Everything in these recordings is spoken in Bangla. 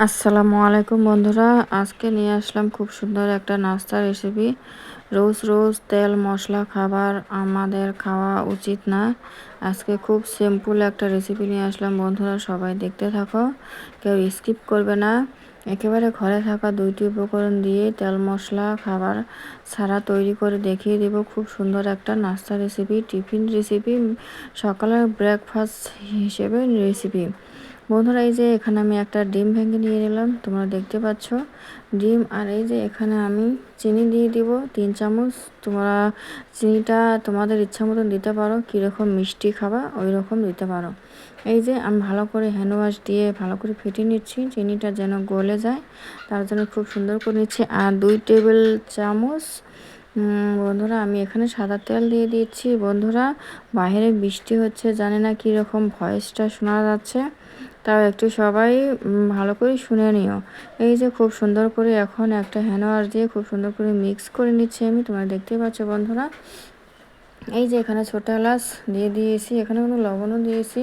আসসালামু আলাইকুম বন্ধুরা, আজকে নিয়ে আসলাম খুব সুন্দর একটা নাস্তা রেসিপি। রোজ রোজ তেল মশলা খাবার আমাদের খাওয়া উচিত না। আজকে খুব সিম্পল একটা রেসিপি নিয়ে আসলাম বন্ধুরা, সবাই দেখতে থাকো, কেউ স্কিপ করবে না। একেবারে ঘরে থাকা দুইটি উপকরণ দিয়ে তেল মশলা খাবার ছাড়া তৈরি করে দেখিয়ে দেব খুব সুন্দর একটা নাস্তা রেসিপি, টিফিন রেসিপি, সকালের ব্রেকফাস্ট হিসেবে রেসিপি। বন্ধুরা, এই যে এখানে আমি একটা ডিম ভেঙে নিয়ে নিলাম, তোমরা দেখতে পাচ্ছ ডিম। আর এই যে এখানে আমি চিনি দিয়ে দিব 3 চামচ। তোমরা চিনিটা তোমাদের ইচ্ছা মতন দিতে পারো, কীরকম মিষ্টি খাবা ওই রকম দিতে পারো। এই যে আমি ভালো করে হ্যান্ড ওয়াশ দিয়ে ভালো করে ফেটিয়ে নিচ্ছি, চিনিটা যেন গলে যায় তার জন্য খুব সুন্দর করে নিচ্ছি। আর 2 টেবিল চামচ বন্ধুরা আমি এখানে সাদা তেল দিয়ে দিচ্ছি। বন্ধুরা, বাইরে বৃষ্টি হচ্ছে, জানি না কীরকম ভয়েসটা শোনা যাচ্ছে, তাও একটু সবাই ভালো করে শুনে নিও। এই যে খুব সুন্দর করে এখন একটা হ্যান্ড ওয়াশ দিয়ে খুব সুন্দর করে মিক্স করে নিচ্ছি আমি, তোমরা দেখতে পাচ্ছ বন্ধুরা। এই যে এখানে ছোটো এলাচ দিয়ে দিয়েছি, এখানে কোনো লবণও দিয়েছি।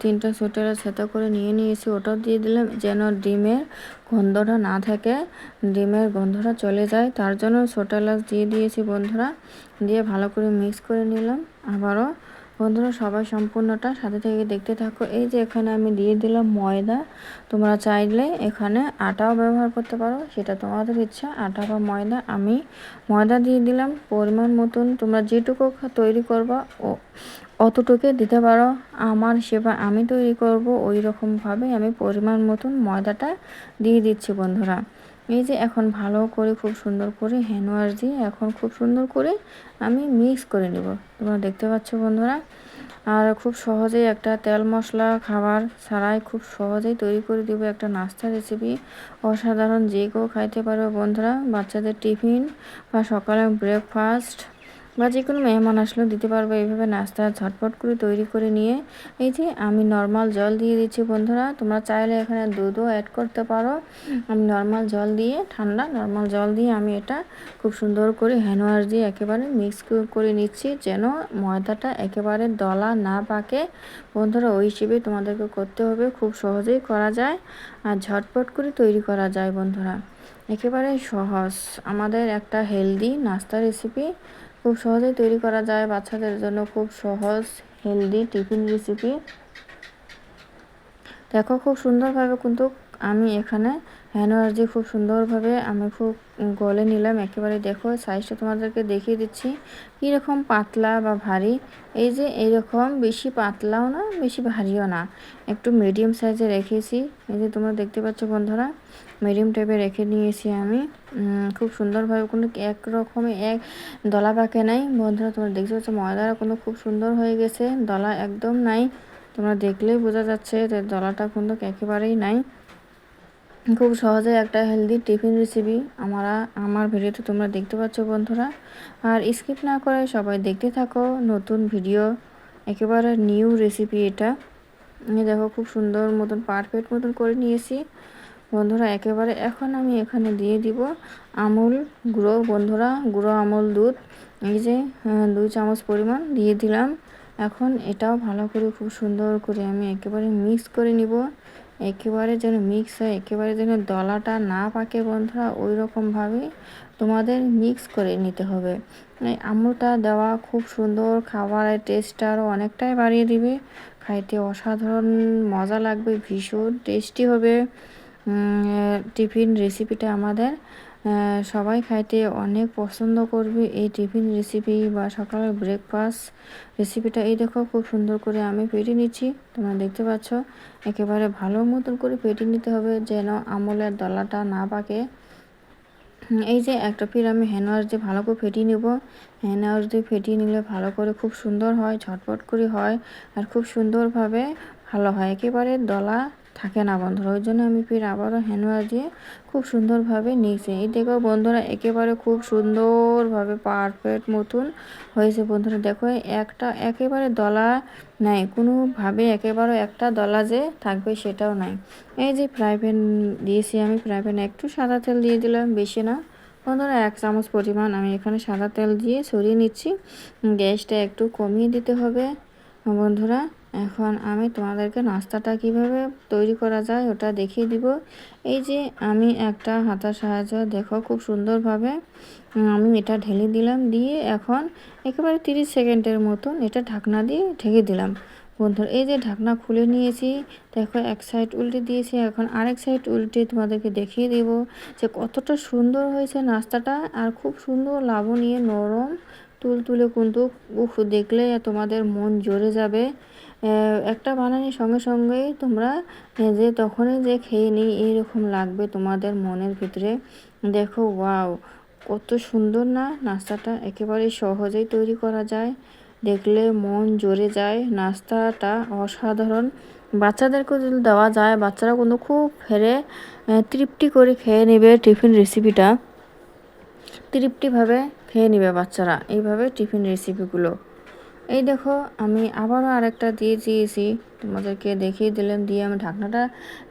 3টা ছোটো এলাচ থেতো করে নিয়ে নিয়েছি, ওটাও দিয়ে দিলাম যেন ডিমের গন্ধটা না থাকে, ডিমের গন্ধটা চলে যায়, তার জন্য ছোটো এলাচ দিয়ে দিয়েছি বন্ধুরা। দিয়ে ভালো করে মিক্স করে নিলাম আবারও। বন্ধুরা, সবাই সম্পূর্ণটা সাথে থেকে দেখতে থাকো। এই যে এখানে আমি দিয়ে দিলাম ময়দা, তোমরা চাইলে এখানে আটাও ব্যবহার করতে পারো, সেটা তোমাদের ইচ্ছা, আটা বা ময়দা। আমি ময়দা দিয়ে দিলাম পরিমাণ মতন, তোমরা যেটুকু তৈরি করবা অতটুকু দিতে পারো। আমার সেবা আমি তৈরি করব ওই রকমভাবে আমি পরিমাণ মতন ময়দাটা দিয়ে দিচ্ছি বন্ধুরা। এই যে এখন ভালো করে খুব সুন্দর করে হ্যান্ড ওয়াশ দিয়ে এখন খুব সুন্দর করে আমি মিক্স করে নেব, তোমরা দেখতে পাচ্ছ বন্ধুরা। আর খুব সহজেই একটা তেল মশলা খাবার ছাড়াই খুব সহজেই তৈরি করে দেবো একটা নাস্তা রেসিপি, অসাধারণ, যে কেউ খাইতে পারবে বন্ধুরা। বাচ্চাদের টিফিন বা সকালে ব্রেকফাস্ট বা যে কোনো মেহমান আসলেও দিতে পারবো এইভাবে নাস্তা ঝটপট করে তৈরি করে নিয়ে। এই যে আমি নর্মাল জল দিয়ে দিচ্ছি বন্ধুরা, তোমরা চাইলে এখানে দুধও অ্যাড করতে পারো। আমি নর্মাল জল দিয়ে, ঠান্ডা নর্মাল জল দিয়ে আমি এটা খুব সুন্দর করে হ্যান্ড ওয়াশ দিয়ে একেবারে মিক্স করে নিচ্ছি যেন ময়দাটা একেবারে দলা না পাকে বন্ধুরা। ওই হিসেবে তোমাদেরকে করতে হবে, খুব সহজেই করা যায় আর ঝটপট করে তৈরি করা যায় বন্ধুরা। একেবারে সহজ আমাদের একটা হেলদি নাস্তা রেসিপি, খুব সহজেই তৈরি করা যায়, বাচ্চাদের জন্য খুব সহজ হেলদি টিফিন রেসিপি। দেখো খুব সুন্দরভাবে কিন্তু আমি এখানে হ্যান্ড ওয়াশ দিয়ে খুব সুন্দরভাবে আমি খুব গলে নিলাম একেবারে। দেখো সাইজটা তোমাদেরকে দেখিয়ে দিচ্ছি কীরকম পাতলা বা ভারী। এই যে এইরকম বেশি পাতলাও না বেশি ভারীও না, একটু মিডিয়াম সাইজে রেখেছি। এই যে তোমরা দেখতে পাচ্ছ বন্ধুরা, মিডিয়াম টাইপে রেখে নিয়েছি আমি খুব সুন্দরভাবে, কোনো একরকমই এক দলা পাকে নাই বন্ধুরা। তোমরা দেখতে পাচ্ছ ময়দাটা কোনো খুব সুন্দর হয়ে গেছে, দলা একদম নাই, তোমরা দেখলেই বোঝা যাচ্ছে যে দলাটা কিন্তু একেবারেই নাই। খুব সহজে একটা হেলদি টিফিন রেসিপি আমার ভিডিওতে তোমরা দেখতে পাচ্ছ বন্ধুরা। আর স্কিপ না করে সবাই দেখতে থাকো, নতুন ভিডিও, একেবারে নিউ রেসিপি এটা। দেখো খুব সুন্দর মতন পারফেক্ট মতন করে নিয়েছি বন্ধুরা একেবারে। এখন আমি এখানে দিয়ে দিব আমুল গুঁড়ো বন্ধুরা, গুঁড়ো আমুল দুধ। এই যে 2 চামচ পরিমাণ দিয়ে দিলাম। এখন এটাও ভালো করে খুব সুন্দর করে আমি একেবারে মিক্স করে নিব, একেবারে যেন মিক্স হয়, একেবারে যেন দলাটা না পাকে বন্ধুরা, ওই রকমভাবে তোমাদের মিক্স করে নিতে হবে। এই আমুলটা দেওয়া খুব সুন্দর, খাবারের টেস্টটা আরও অনেকটাই বাড়িয়ে দিবে, খাইতে অসাধারণ মজা লাগবে, ভীষণ টেস্টি হবে। টিফিন রেসিপিটা আমাদের সবাই খাইতে অনেক পছন্দ করবে এই টিফিন রেসিপি বা সকালের ব্রেকফাস্ট রেসিপিটা। এই দেখো খুব সুন্দর করে আমি ফেটে নিচ্ছি, তোমরা দেখতে পাচ্ছ একেবারে ভালো মতন করে ফেটে নিতে হবে যেন আমুলের দলাটা না পাকে। এই যে একটা ফির আমি হ্যান্ড ওয়াশ দিয়ে ভালো করে ফেটিয়ে নেব, হ্যান্ড ওয়াশ দিয়ে ফেটিয়ে নিলে ভালো করে খুব সুন্দর হয়, ঝটপট করে হয় আর খুব সুন্দরভাবে ভালো হয়, একেবারে দলা থাকে না বন্ধুরা। ওই জন্য আমি ফির আবারও হ্যান্ড ওয়াশ দিয়ে খুব সুন্দরভাবে নিয়েছি। এই দেখো বন্ধুরা একেবারে খুব সুন্দরভাবে পারফেক্ট মতন হয়েছে বন্ধুরা। দেখো একটা একেবারে দলা নাই, কোনোভাবে একেবারে একটা দলা যে থাকবে সেটাও নাই। এই যে ফ্রাই প্যান দিয়েছি আমি, ফ্রাই প্যানে একটু সাদা তেল দিয়ে দিলাম, বেশি না বন্ধুরা, 1 চামচ পরিমাণ আমি এখানে সাদা তেল দিয়ে ছড়িয়ে নিচ্ছি। গ্যাসটা একটু কমিয়ে দিতে হবে বন্ধুরা। এখন আমি তোমাদেরকে নাস্তাটা কিভাবে তৈরি করা যায় ওটা দেখিয়ে দিব। এই যে আমি একটা হাতার সাহায্যে দেখো খুব সুন্দরভাবে আমি এটা ঢেলে দিলাম, দিয়ে এখন একেবারে 30 সেকেন্ডের মতন এটা ঢাকনা দিয়ে ঢেকে দিলাম। বন্ধুরা এই যে ঢাকনা খুলে নিয়েছি, দেখো এক সাইড উল্টে দিয়েছি, এখন আরেক সাইড উল্টে তোমাদেরকে দেখিয়ে দেব যে কতটা সুন্দর হয়েছে নাস্তাটা, আর খুব সুন্দর লাবণীয় নরম তুলতুলে, কিন্তু দেখলে তোমাদের মন জুড়ে যাবে। একটা বানানোর সঙ্গে সঙ্গেই তোমরা যে তখনই যে খেয়ে নিই এইরকম লাগবে তোমাদের মনের ভিতরে। দেখো ওয়াও, কত সুন্দর না নাস্তাটা, একেবারে সহজেই তৈরি করা যায়, দেখলে মন জুড়ে যায়। নাস্তাটা অসাধারণ, বাচ্চাদেরকেও যদি দেওয়া যায় বাচ্চারা কিন্তু খুব তৃপ্তি করে খেয়ে নেবে। টিফিন রেসিপিটা তৃপ্তিভাবে খেয়ে নেবে বাচ্চারা এইভাবে টিফিন রেসিপিগুলো। এই দেখো আমি আবারও আরেকটা দিয়ে দিয়েছি, তোমাদেরকে দেখিয়ে দিলাম, দিয়ে আমি ঢাকনাটা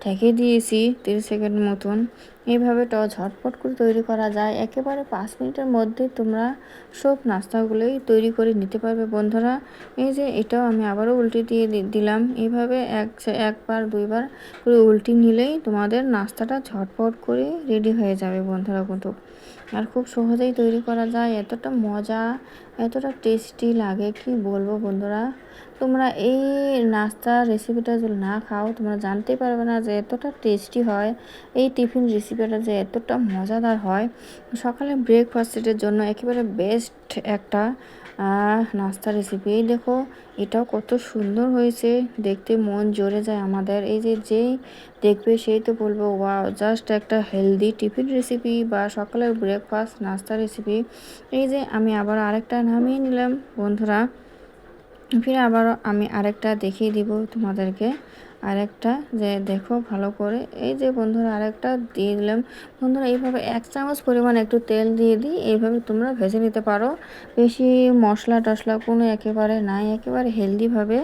ঢেকে দিয়েছি 30 সেকেন্ড মতন। এইভাবে ঝটপট করে তৈরি করা যায়, একেবারে 5 মিনিটের মধ্যে তোমরা সব নাস্তাগুলোই তৈরি করে নিতে পারবে বন্ধুরা। এই যে এটাও আমি আবারও উল্টে দিয়ে দিলাম, এইভাবে একবার দুইবার করে উল্টে নিলেই তোমাদের নাস্তাটা ঝটপট করে রেডি হয়ে যাবে বন্ধুরা। কিন্তু আর খুব সহজেই তৈরি করা যায়, এতটা মজা এতটা টেস্টি লাগে কি বলবো বন্ধুরা। তোমরা এই নাস্তার রেসিপিটা যদি না খাও তোমরা জানতেই পারবে না যে এতটা টেস্টি হয়, এই টিফিন রেসিপিটা যে এতটা মজাদার হয়। সকালে ব্রেকফাস্টের জন্য একেবারে বেস্ট একটা নাস্তা রেসিপি। এই দেখো এটাও কত সুন্দর হয়েছে, দেখতে মন জুড়ে যায় আমাদের। এই যে যেই দেখবে সেই তো বলবো ওয়াও, জাস্ট একটা হেলদি টিফিন রেসিপি বা সকালের ব্রেকফাস্ট নাস্তা রেসিপি। এই যে আমি আবার আরেকটা নামিয়ে নিলাম বন্ধুরা, ফিরে আবারও আমি আরেকটা দেখিয়ে দিব তোমাদেরকে, আরেকটা যে দেখো ভালো করে। এই যে বন্ধুরা আরেকটা দিয়ে দিলাম বন্ধুরা। এইভাবে 1 চামচ পরিমাণ একটু তেল দিয়ে দিই, এইভাবে তোমরা ভেজে নিতে পারো, বেশি মশলা টশলা কোনো একেবারে নাই, একেবারে হেলদিভাবে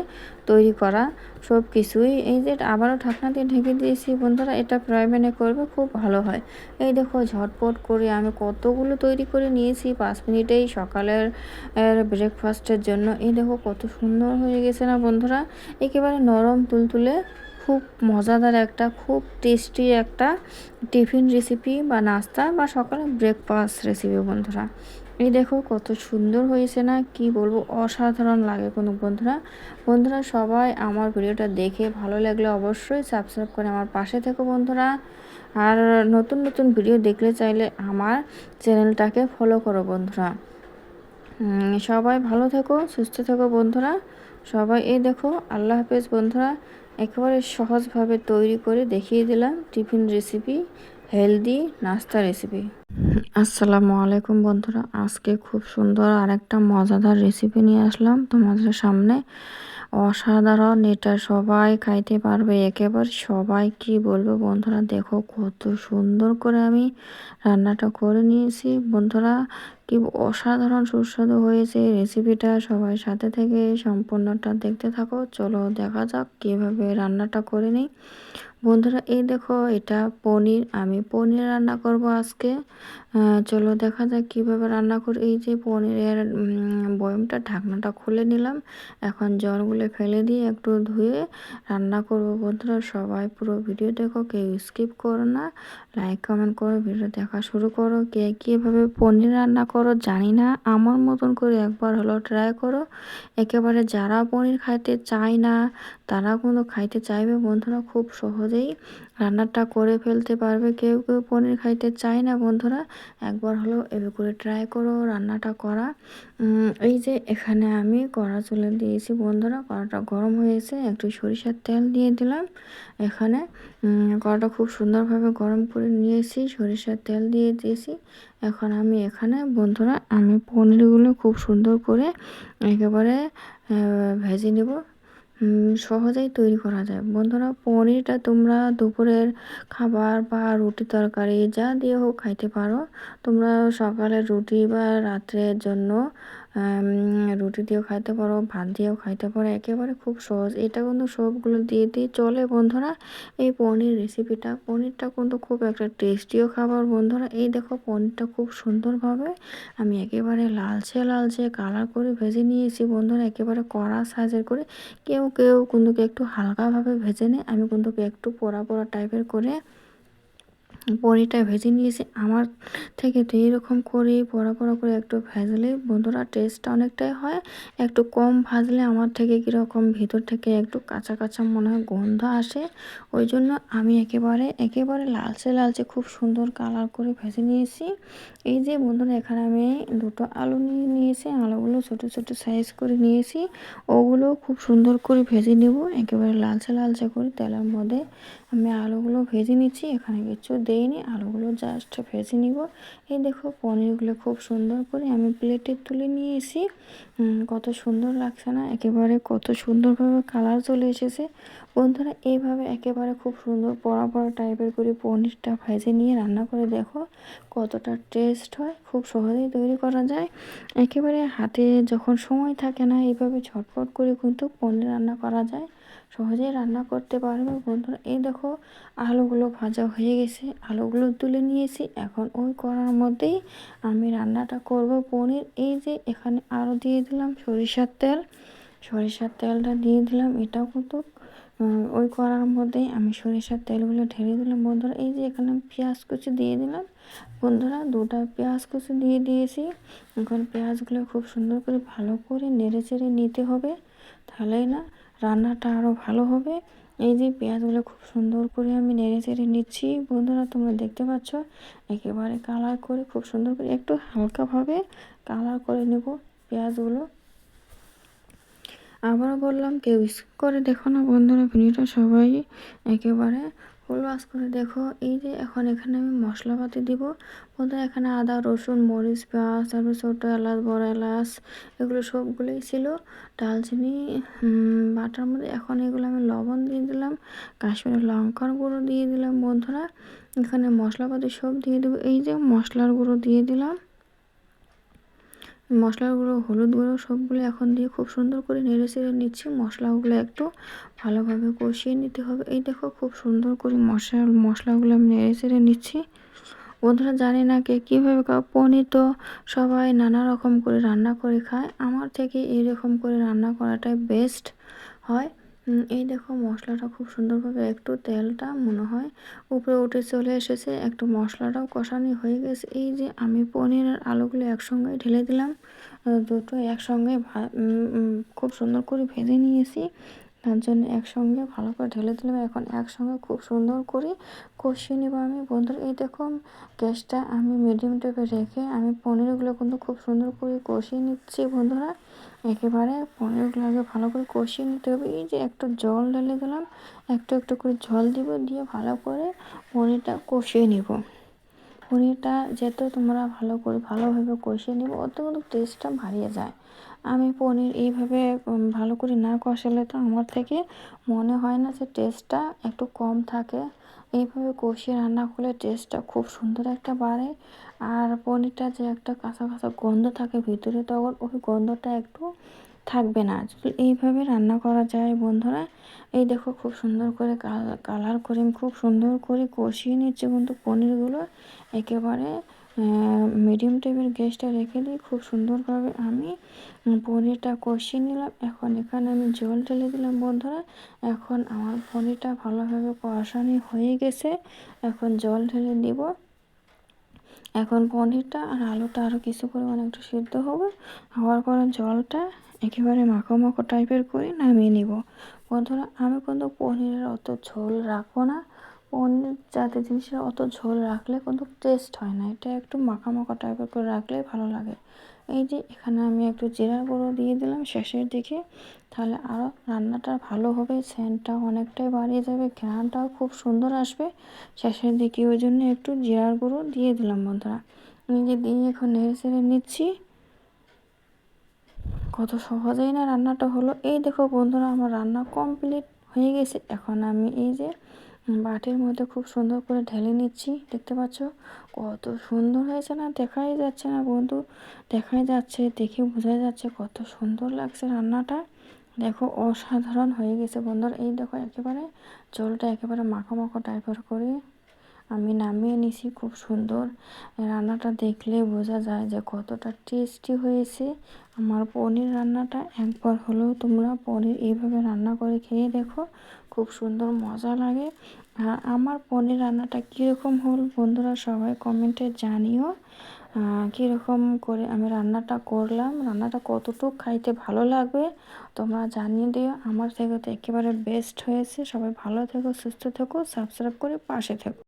তৈরি করা সব কিছুই। এই যে আবারও ঢাকনা দিয়ে ঢেকে দিয়েছি বন্ধুরা, এটা ফ্রাই প্যানে করবে খুব ভালো হয়। এই দেখো ঝটপট করে আমি কতগুলো তৈরি করে নিয়েছি 5 মিনিটেই সকালের ব্রেকফাস্টের জন্য। এই দেখো কত সুন্দর হয়ে গেছে না বন্ধুরা, একেবারে নরম তুলতুলে, খুব মজাদার একটা খুব টেস্টি একটা টিফিন রেসিপি বা নাস্তা বা সকালে ব্রেকফাস্ট রেসিপি বন্ধুরা। এই দেখো কত সুন্দর হয়েছে না, কি বলবো, অসাধারণ লাগে কোনো বন্ধুরা। বন্ধুরা সবাই আমার ভিডিওটা দেখে ভালো লাগলে অবশ্যই সাবস্ক্রাইব করে আমার পাশে থেকো বন্ধুরা। আর নতুন নতুন ভিডিও দেখলে চাইলে আমার চ্যানেলটাকে ফলো করো বন্ধুরা। সবাই ভালো থেকো সুস্থ থেকো বন্ধুরা সবাই। এই দেখো আল্লাহ হাফেজ বন্ধুরা, একেবারে সহজভাবে তৈরি করে দেখিয়ে দিলাম টিফিন রেসিপি, হেলদি নাস্তা রেসিপি। আসসালামু আলাইকুম বন্ধুরা, আজকে খুব সুন্দর আরেকটা মজাদার রেসিপি নিয়ে আসলাম তোমাদের সামনে। অসাধারণ, এটা সবাই খাইতে পারবে, একেবারে সবাই, কি বলবো বন্ধুরা। দেখো কত সুন্দর করে আমি রান্নাটা করে নিয়েছি বন্ধুরা, কি অসাধারণ সুস্বাদু হয়েছে রেসিপিটা। সবাই সাথে থেকে সম্পূর্ণটা দেখতে থাকো, চলো দেখা যাক কিভাবে রান্নাটা করে নিই বন্ধুরা। এই দেখো এটা পনির, আমি পনির রান্না করব আজকে। চলো দেখা যাক কিভাবে রান্না করি। এই যে পনিরের বয়মটা ঢাকনাটা খুলে নিলাম, এখন জলগুলো ফেলে দিয়ে একটু ধুয়ে রান্না করব বন্ধুরা। সবাই পুরো ভিডিও দেখো, কেউ স্কিপ করো না, লাইক কমেন্ট করো, ভিডিও দেখা শুরু করো। কে কীভাবে পনির রান্না করো জানি না, আমার মতন করে একবার হলো ট্রাই করো। একেবারে যারা পনির খাইতে চায় না তারা কিন্তু খাইতে চাইবে বন্ধুরা, খুব সহজেই রান্নাটা করে ফেলতে পারবে। কেউ কেউ পনির খাইতে চায় না বন্ধুরা, একবার হলো এভাবে করে ট্রাই করো রান্নাটা করা। এই যে এখানে আমি কড়া চলে দিয়েছি বন্ধুরা, কড়াটা গরম হয়েছে, একটু সরিষার তেল দিয়ে দিলাম এখানে। কড়াটা খুব সুন্দরভাবে গরম করে নিয়েছি, সরিষার তেল দিয়ে দিয়েছি। এখন আমি এখানে বন্ধুরা আমি পনিরগুলো খুব সুন্দর করে একেবারে ভেজে নেব। সহজেই তৈরি করা যায় বন্ধুরা। পনিরটা তোমরা দুপুরের খাবার বা রুটি তরকারি যা দিয়ে হোক খাইতে পারো তোমরা, সকালে রুটি বা রাত্রের জন্য রুটি দিয়েও খাইতে পারো, ভাত দিয়েও খাইতে পারো, একেবারে খুব সহজ। এটা কিন্তু সবগুলো দিয়ে চলে বন্ধুরা। এই পনির রেসিপিটা, পনিরটা কিন্তু খুব একটা টেস্টিও খাবার বন্ধুরা। এই দেখো পনিরটা খুব সুন্দরভাবে আমি একেবারে লালচে লালচে কালার করে ভেজে নিয়েছি বন্ধুরা, একেবারে কড়া সাইজের করে। কেউ কেউ কিন্তু একটু হালকাভাবে ভেজে নেয়, আমি কিন্তু একটু পোড়া পোড়া টাইপের করে পনিরটা ভেজে নিয়েছি। আমার থেকে তো এইরকম করে পোড়া পোড়া করে একটু ভাজলে বন্ধুরা টেস্টটা অনেকটাই হয়। একটু কম ভাজলে আমার থেকে কীরকম ভিতর থেকে একটু কাঁচা কাঁচা মনে হয়, গন্ধ আসে। ওই জন্য আমি একেবারে লালচে লালচে খুব সুন্দর কালার করে ভেজে নিয়েছি। এই যে বন্ধুরা এখানে আমি দুটো আলু নিয়েছি, আলুগুলো ছোট ছোট সাইজ করে নিয়েছি। ওগুলো খুব সুন্দর করে ভেজে নেব একেবারে লালচে লালচে করে তেলের মধ্যে। আমি আলুগুলো ভেজে নিচ্ছি, এখানে কিছু দেইনি, আলুগুলো জাস্ট ভেজে নিব। এই দেখো পনিরগুলো খুব সুন্দর করে আমি প্লেটে তুলে নিয়েছি। কত সুন্দর লাগছে না, একেবারে কত সুন্দরভাবে কালার চলে এসেছে বন্ধুরা। এইভাবে একেবারে খুব সুন্দর বড়া বড়া টাইপের করে পনিরটা ভেজে নিয়ে রান্না করে দেখো কতটা টেস্ট হয়। খুব সহজেই তৈরি করা যায়, একেবারে হাতে যখন সময় থাকে না এইভাবে ঝটপট করে কিন্তু পনির রান্না করা যায়, সহজেই রান্না করতে পারবে বন্ধুরা। এই দেখো আলুগুলো ভাজা হয়ে গেছে, আলুগুলো তুলে নিয়েছি। এখন ওই কড়ার মধ্যেই আমি রান্নাটা করব পনির। এই যে এখানে আরও দিয়ে দিলাম সরিষার তেল, সরিষার তেলটা দিয়ে দিলাম। এটাও কিন্তু ওই কড়ার মধ্যেই আমি সরিষার তেলগুলো ঢেলে দিলাম বন্ধুরা। এই যে এখানে পেঁয়াজ কুচি দিয়ে দিলাম বন্ধুরা, দুটা পেঁয়াজ কুচি দিয়ে দিয়েছি। এখন পেঁয়াজগুলো খুব সুন্দর করে ভালো করে নেড়ে চেড়ে নিতে হবে, তাহলেই না রান্নাটা আরও ভালো হবে। এই যে পেঁয়াজগুলো খুব সুন্দর করে আমি নেড়ে চেড়ে নিচ্ছি বন্ধুরা, তোমরা দেখতে পাচ্ছ একেবারে কালার করে খুব সুন্দর করে একটু হালকাভাবে কালার করে নেব পেঁয়াজগুলো। আবারও বললাম কেউ স্কিপ করে দেখো না বন্ধুরা, ভিডিওটা সবাই একেবারে ফুল ওয়াশ করে দেখো। এই যে এখন এখানে আমি মশলাপাতি দিব বন্ধুরা, এখানে আদা রসুন মরিচ পেঁয়াজ, তারপর ছোটো এলাচ বড় এলাচ এগুলো সবগুলোই ছিল, দালচিনি বাটার মধ্যে। এখন এগুলো আমি লবণ দিয়ে দিলাম, কাশ্মীরি লঙ্কার গুঁড়ো দিয়ে দিলাম বন্ধুরা। এখানে মশলাপাতি সব দিয়ে দেবো। এই যে মশলার গুঁড়ো দিয়ে দিলাম, মশলার গুঁড়ো হলুদ গুঁড়ো সবগুলো এখন দিয়ে খুব সুন্দর করে নেড়ে চেড়ে নিচ্ছি। মশলাগুলো একটু ভালোভাবে কষিয়ে নিতে হবে। এই দেখো খুব সুন্দর করে মশলাগুলো আমি নেড়ে চেড়ে নিচ্ছি বন্ধুরা। জানি না কে কীভাবে পনির তো সবাই নানা রকম করে রান্না করে খায়, আমার থেকে এইরকম করে রান্না করাটাই বেস্ট হয়। এই দেখো মশলাটা খুব সুন্দরভাবে একটু তেলটা মনে হয় উপরে উঠে চলে এসেছে, একটু মশলাটাও কষানো হয়ে গেছে। এই যে আমি পনির আর আলুগুলো একসঙ্গে ঢেলে দিলাম, দুটো একসঙ্গে খুব সুন্দর করে ভেজে নিয়েছি, তার জন্য একসঙ্গে ভালো করে ঢেলে দিলাম। এখন একসঙ্গে খুব সুন্দর করে কষিয়ে নেব আমি বন্ধুরা। এই দেখো গ্যাসটা আমি মিডিয়াম টাইপে রেখে আমি পনিরগুলো কিন্তু খুব সুন্দর করে কষিয়ে নিচ্ছি বন্ধুরা। একেবারে পনিরগুলো আগে ভালো করে কষিয়ে নিতে হবে। এই যে একটু জল ঢেলে দিলাম, একটু একটু করে জল দিব, দিয়ে ভালো করে পনিরটা কষিয়ে নিব। পনিরটা যত তোমরা ভালোভাবে কষিয়ে নেবে অত কিন্তু টেস্টটা বাড়িয়ে যায়। আমি পনির এইভাবে ভালো করে না কষালে তো আমার থেকে মনে হয় না যে টেস্টটা একটু কম থাকে। এইভাবে কষিয়ে রান্না করলে টেস্টটা খুব সুন্দর একটা বাড়ে। আর পনিরটা যে একটা কাঁচা কাঁচা গন্ধ থাকে ভিতরে, তখন ওই গন্ধটা একটু থাকবে না যদি এইভাবে রান্না করা যায় বন্ধুরা। এই দেখো খুব সুন্দর করে কালার করে খুব সুন্দর করে কষিয়ে নিচ্ছে কিন্তু পনিরগুলো। একেবারে মিডিয়াম টাইপের গ্যাসটা রেখে দিয়ে খুব সুন্দরভাবে আমি পনিরটা কষিয়ে নিলাম। এখন এখানে আমি জল ঢেলে দিলাম বন্ধুরা। এখন আমার পনিরটা ভালোভাবে কষানো হয়ে গেছে, এখন জল ঢেলে দিব। এখন পনিরটা আর আলুটা আরও কিছু পরিমাণে একটু সিদ্ধ হবে, হওয়ার পরে জলটা একেবারে মাখো মাখো টাইপের করে নামিয়ে নিব বন্ধুরা। আমি কিন্তু পনিরের অত ঝোল রাখবো না, পনির জাতীয় জিনিসের অত ঝোল রাখলে কিন্তু টেস্ট হয় না, এটা একটু মাখা মাখা টাইপের করে রাখলেই ভালো লাগে। এই যে এখানে আমি একটু জিরার গুঁড়ো দিয়ে দিলাম শেষের দিকে, তাহলে আরও রান্নাটা ভালো হবে, সেন্টটা অনেকটাই বাড়িয়ে যাবে, ঘ্রাণটাও খুব সুন্দর আসবে শেষের দিকে। ওই জন্য একটু জিরার গুঁড়ো দিয়ে দিলাম বন্ধুরা। এই যে দিয়ে এখন নেড়ে চেড়ে নিচ্ছি। কত সহজেই না রান্নাটা হলো। এই দেখো বন্ধুরা আমার রান্না কমপ্লিট হয়ে গেছে। এখন আমি এই যে বাটির মধ্যে খুব সুন্দর করে ঢেলে নিচ্ছি। দেখতে পাচ্ছ কত সুন্দর হয়েছে না? দেখাই যাচ্ছে না বন্ধু, দেখাই যাচ্ছে, দেখে বোঝা যাচ্ছে কত সুন্দর লাগছে রান্নাটা। দেখো অসাধারণ হয়ে গেছে বন্ধুরা। এই দেখো একেবারে জলটা একেবারে মাখো মাখো টাইপের করে আমি নামিয়ে নিছি। খুব সুন্দর রান্নাটা দেখলে বোঝা যায় যে কতটা টেস্টি হয়েছে আমার পনির রান্নাটা। একবার হলেও তোমরা পনির এইভাবে রান্না করে খেয়ে দেখো, খুব সুন্দর মজা লাগে। আর আমার পনির রান্নাটা কীরকম হল বন্ধুরা সবাই কমেন্টে জানিও কীরকম করে আমি রান্নাটা করলাম, রান্নাটা কতটুকু খাইতে ভালো লাগবে তোমরা জানিয়ে দিও। আমার থেকে তো একেবারে বেস্ট হয়েছে। সবাই ভালো থেকো, সুস্থ থেকো, সাবস্ক্রাইব করে পাশে থেকো।